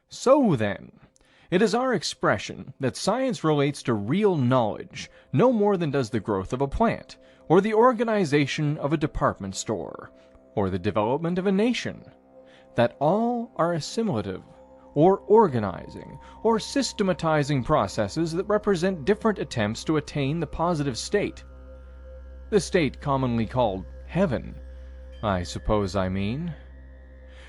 So then, it is our expression that science relates to real knowledge no more than does the growth of a plant, or the organization of a department store, or the development of a nation. That all are assimilative, or organizing, or systematizing processes that represent different attempts to attain the positive state. The state commonly called heaven, I suppose I mean.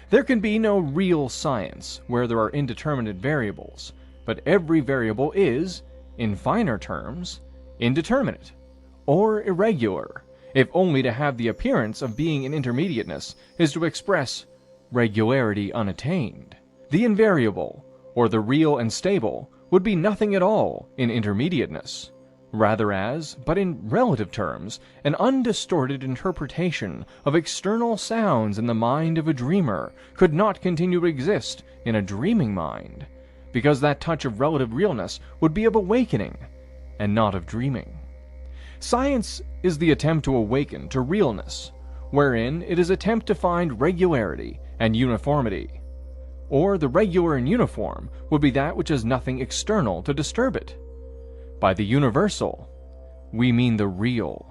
There can be no real science where there are indeterminate variables, but every variable is, in finer terms, indeterminate, or irregular, if only to have the appearance of being in intermediateness is to express regularity unattained. The invariable, or the real and stable, would be nothing at all in intermediateness, rather as, but in relative terms, an undistorted interpretation of external sounds in the mind of a dreamer could not continue to exist in a dreaming mind, because that touch of relative realness would be of awakening, and not of dreaming. Science is the attempt to awaken to realness, wherein it is attempt to find regularity and uniformity. Or the regular and uniform would be that which has nothing external to disturb it. By the universal, we mean the real.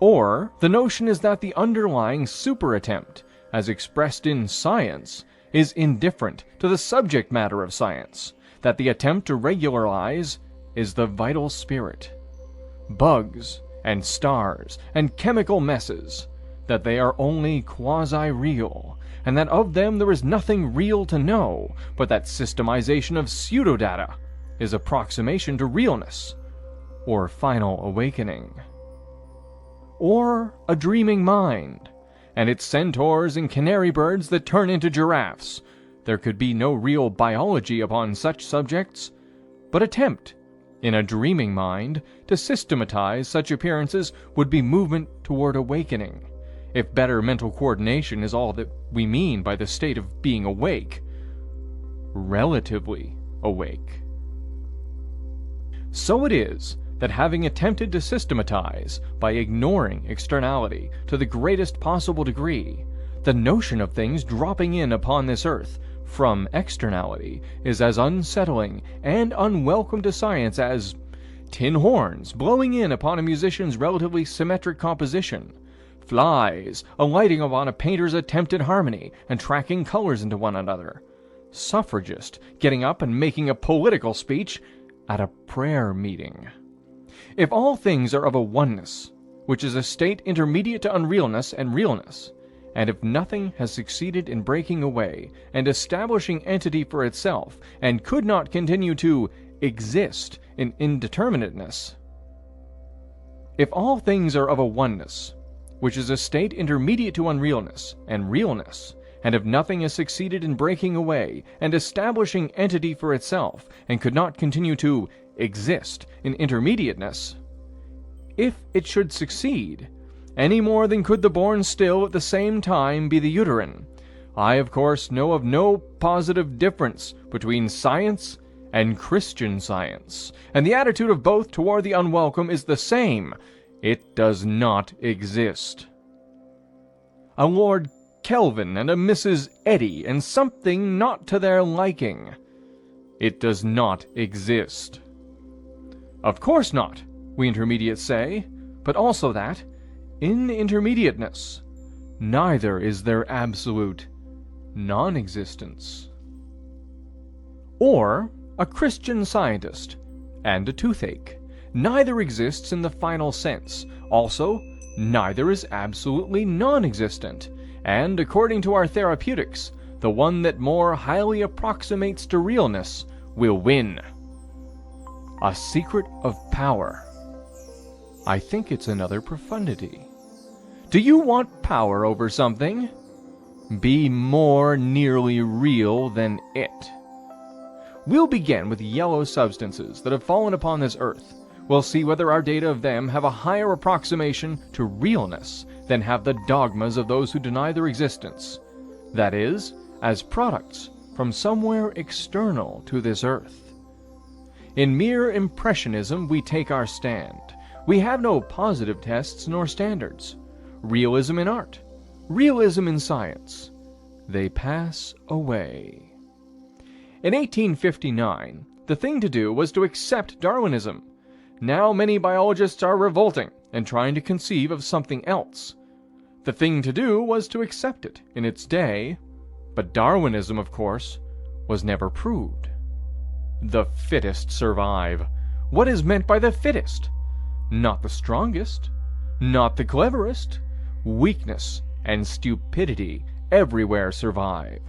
Or the notion is that the underlying super-attempt, as expressed in science, is indifferent to the subject matter of science, that the attempt to regularize is the vital spirit. Bugs and stars and chemical messes, that they are only quasi-real, and that of them there is nothing real to know, but that systemization of pseudodata is approximation to realness, or final awakening. Or a dreaming mind, and its centaurs and canary birds that turn into giraffes. There could be no real biology upon such subjects, but attempt, in a dreaming mind, to systematize such appearances would be movement toward awakening, if better mental coordination is all that we mean by the state of being awake. Relatively awake. So it is that having attempted to systematize, by ignoring externality to the greatest possible degree, the notion of things dropping in upon this earth from externality is as unsettling and unwelcome to science as tin horns blowing in upon a musician's relatively symmetric composition, flies alighting upon a painter's attempted harmony and tracking colors into one another, suffragist getting up and making a political speech at a prayer meeting. If all things are of a oneness, which is a state intermediate to unrealness and realness, and if nothing has succeeded in breaking away and establishing entity for itself, and could not continue to exist in indeterminateness, if all things are of a oneness, which is a state intermediate to unrealness and realness, and if nothing has succeeded in breaking away and establishing entity for itself, and could not continue to exist in intermediateness, if it should succeed, any more than could the born still at the same time be the uterine, I of course know of no positive difference between science and Christian Science, and the attitude of both toward the unwelcome is the same. It does not exist. A Lord Kelvin and a Mrs. Eddy and something not to their liking. It does not exist. Of course not, we intermediates say, but also that, in intermediateness, neither is there absolute non-existence. Or a Christian Scientist and a toothache. Neither exists in the final sense. Also, neither is absolutely non-existent. And according to our therapeutics, the one that more highly approximates to realness will win. A secret of power. I think it's another profundity. Do you want power over something? Be more nearly real than it. We'll begin with yellow substances that have fallen upon this earth. We'll see whether our data of them have a higher approximation to realness than have the dogmas of those who deny their existence. That is, as products from somewhere external to this earth. In mere impressionism we take our stand. We have no positive tests nor standards. Realism in art, realism in science, they pass away. In 1859, the thing to do was to accept Darwinism. Now many biologists are revolting and trying to conceive of something else. The thing to do was to accept it in its day, but Darwinism, of course, was never proved. The fittest survive. What is meant by the fittest? Not the strongest, not the cleverest. Weakness and stupidity everywhere survive.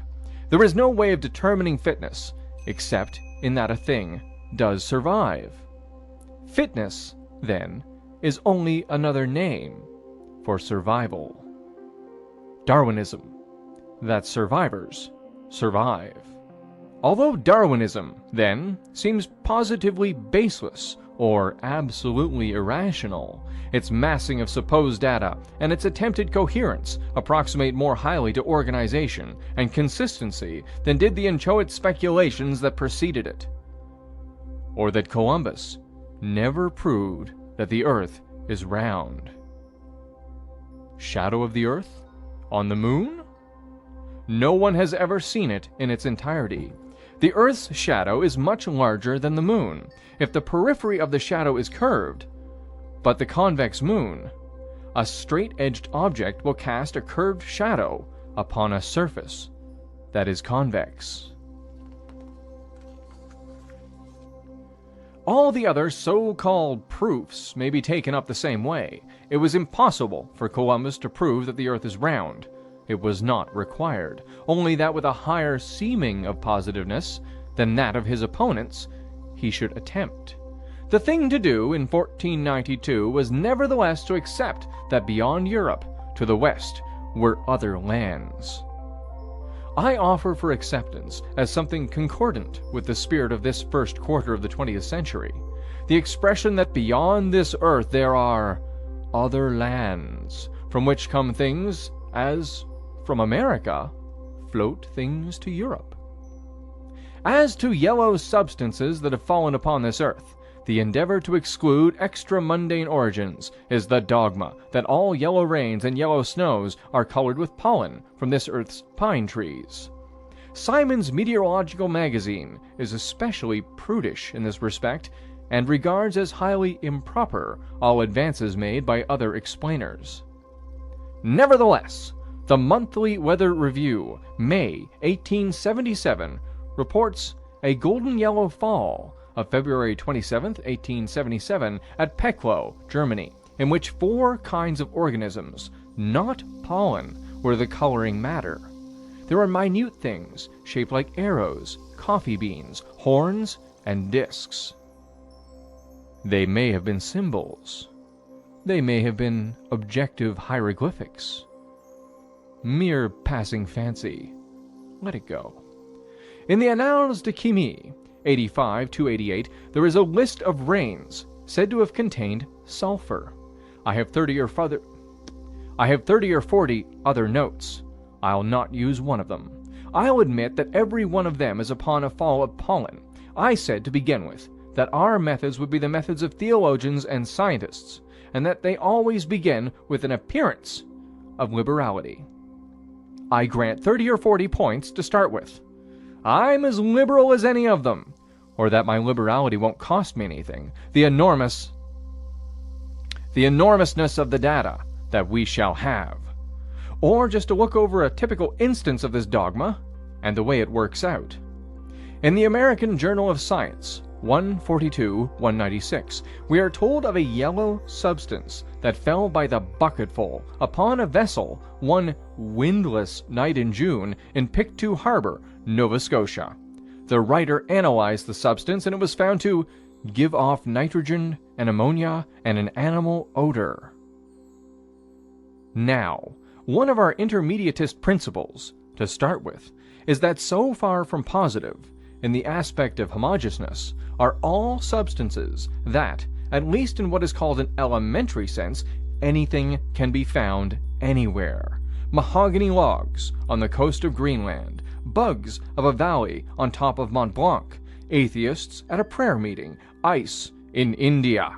There is no way of determining fitness except in that a thing does survive. Fitness, then, is only another name for survival. Darwinism, that survivors survive. Although Darwinism, then, seems positively baseless or absolutely irrational, its massing of supposed data and its attempted coherence approximate more highly to organization and consistency than did the inchoate speculations that preceded it. Or that Columbus never proved that the Earth is round. Shadow of the Earth? On the moon? No one has ever seen it in its entirety. The Earth's shadow is much larger than the moon, if the periphery of the shadow is curved. But the convex moon, a straight-edged object, will cast a curved shadow upon a surface that is convex. All the other so-called proofs may be taken up the same way. It was impossible for Columbus to prove that the Earth is round. It was not required, only that with a higher seeming of positiveness than that of his opponents, he should attempt. The thing to do in 1492 was nevertheless to accept that beyond Europe, to the west, were other lands. I offer for acceptance, as something concordant with the spirit of this first quarter of the 20th century, the expression that beyond this earth there are other lands, from which come things as, from America, float things to Europe. As to yellow substances that have fallen upon this earth, the endeavor to exclude extra-mundane origins is the dogma that all yellow rains and yellow snows are colored with pollen from this earth's pine trees. Simon's Meteorological Magazine is especially prudish in this respect, and regards as highly improper all advances made by other explainers. Nevertheless, the Monthly Weather Review, May 1877, reports a golden yellow fall of February 27, 1877, at Peclow, Germany, in which 4 kinds of organisms, not pollen, were the coloring matter. There are minute things shaped like arrows, coffee beans, horns, and discs. They may have been symbols. They may have been objective hieroglyphics. Mere passing fancy. Let it go. In the Annales de Chimie, 85-88, there is a list of rains said to have contained sulfur. I have 30 or 40 other notes. I'll not use one of them. I'll admit that every one of them is upon a fall of pollen. I said, to begin with, that our methods would be the methods of theologians and scientists, and that they always begin with an appearance of liberality. I grant 30 or 40 points to start with. I'm as liberal as any of them, or that my liberality won't cost me anything. The enormousness of the data that we shall have. Or just to look over a typical instance of this dogma, and the way it works out. In the American Journal of Science, 142-196, we are told of a yellow substance that fell by the bucketful upon a vessel one windless night in June in Pictou Harbor, Nova Scotia. The writer analyzed the substance, and it was found to give off nitrogen and ammonia and an animal odor. Now, one of our intermediatist principles, to start with, is that so far from positive, in the aspect of homogeneousness, are all substances that, at least in what is called an elementary sense, anything can be found anywhere. Mahogany logs on the coast of Greenland, bugs of a valley on top of Mont Blanc, atheists at a prayer meeting, ice in India.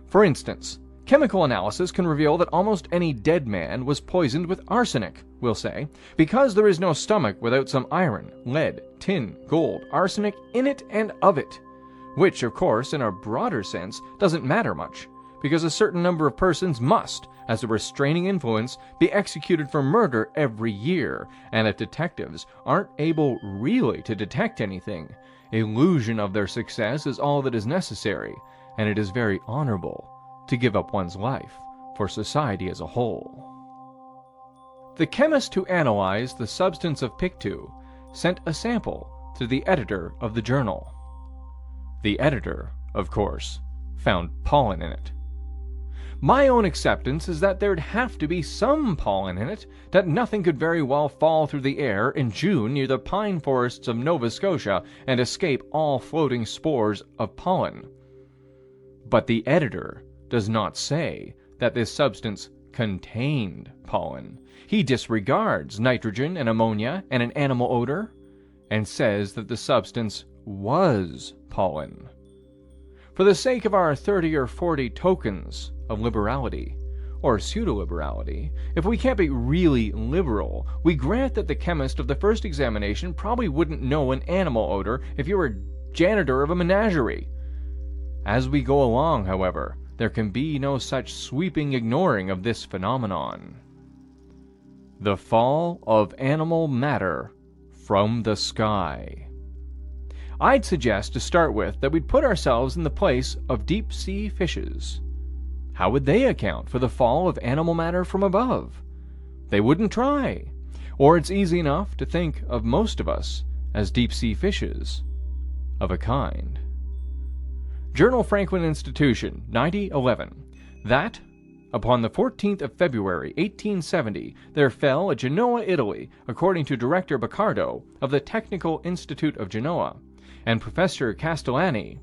For instance, Chemical analysis can reveal that almost any dead man was poisoned with arsenic, we'll say, because there is no stomach without some iron, lead, tin, gold, arsenic in it and of it. Which, of course, in a broader sense, doesn't matter much, because a certain number of persons must, as a restraining influence, be executed for murder every year, and if detectives aren't able really to detect anything, illusion of their success is all that is necessary, and it is very honorable to give up one's life for society as a whole. The chemist who analyzed the substance of Pictou sent a sample to the editor of the journal. The editor, of course, found pollen in it. My own acceptance is that there'd have to be some pollen in it, that nothing could very well fall through the air in June near the pine forests of Nova Scotia and escape all floating spores of pollen. But the editor does not say that this substance contained pollen. He disregards nitrogen and ammonia and an animal odor, and says that the substance was pollen. For the sake of our 30 or 40 tokens of liberality, or pseudo-liberality, if we can't be really liberal, we grant that the chemist of the first examination probably wouldn't know an animal odor if you were a janitor of a menagerie. As we go along, however, there can be no such sweeping ignoring of this phenomenon. The fall of animal matter from the sky. I'd suggest to start with that we'd put ourselves in the place of deep-sea fishes. How would they account for the fall of animal matter from above? They wouldn't try. Or it's easy enough to think of most of us as deep-sea fishes of a kind. Journal Franklin Institution, 9011. That, upon the 14th of February, 1870, there fell at Genoa, Italy, according to Director Baccardo of the Technical Institute of Genoa, and Professor Castellani,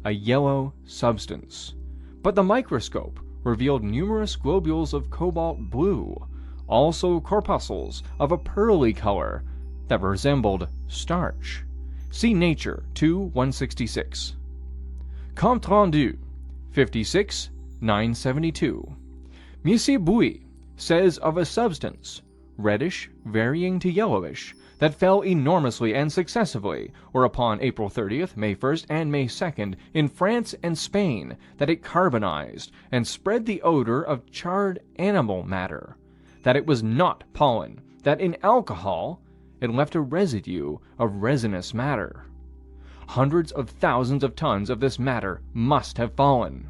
a yellow substance. But the microscope revealed numerous globules of cobalt blue, also corpuscles of a pearly color that resembled starch. See Nature 2-166. Compte rendu 56-972. Monsieur Bouy says of a substance, reddish, varying to yellowish, that fell enormously and successively, or upon April 30th, May 1st, and May 2nd, in France and Spain, that it carbonized, and spread the odor of charred animal matter, that it was not pollen, that in alcohol it left a residue of resinous matter. Hundreds of thousands of tons of this matter must have fallen.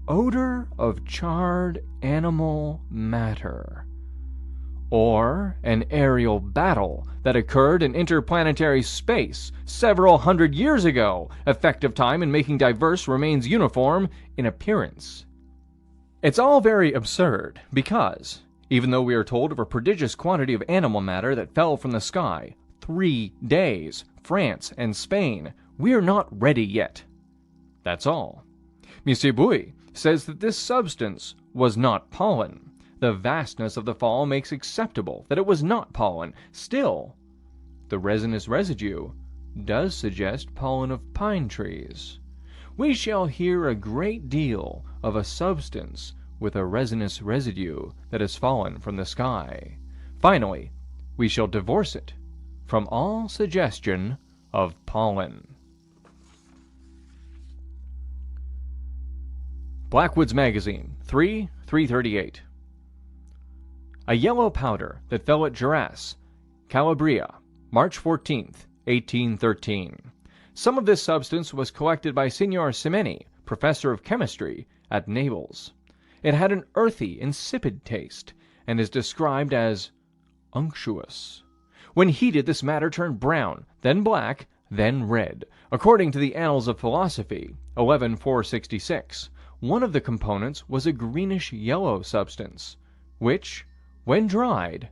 Odor of charred animal matter. Or an aerial battle that occurred in interplanetary space several hundred years ago, effective time in making diverse remains uniform in appearance. It's all very absurd because, even though we are told of a prodigious quantity of animal matter that fell from the sky, 3 days, France and Spain, we're not ready yet. That's all. Monsieur Bouy says that this substance was not pollen. The vastness of the fall makes acceptable that it was not pollen. Still, the resinous residue does suggest pollen of pine trees. We shall hear a great deal of a substance with a resinous residue that has fallen from the sky. Finally, we shall divorce it from all suggestion of pollen. Blackwood's Magazine, 3/338. A yellow powder that fell at Geras, Calabria, March 14th, 1813. Some of this substance was collected by Signor Semeni, professor of chemistry at Naples. It had an earthy, insipid taste, and is described as unctuous. When heated, this matter turned brown, then black, then red. According to the Annals of Philosophy, 11/466, one of the components was a greenish-yellow substance, which, when dried,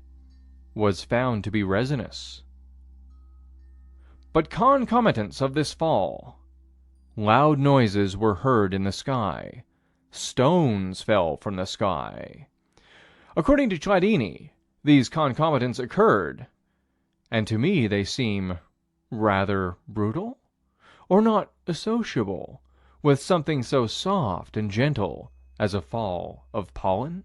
was found to be resinous. But concomitants of this fall. Loud noises were heard in the sky. Stones fell from the sky. According to Chladni, these concomitants occurred, and to me they seem rather brutal, or not associable with something so soft and gentle as a fall of pollen?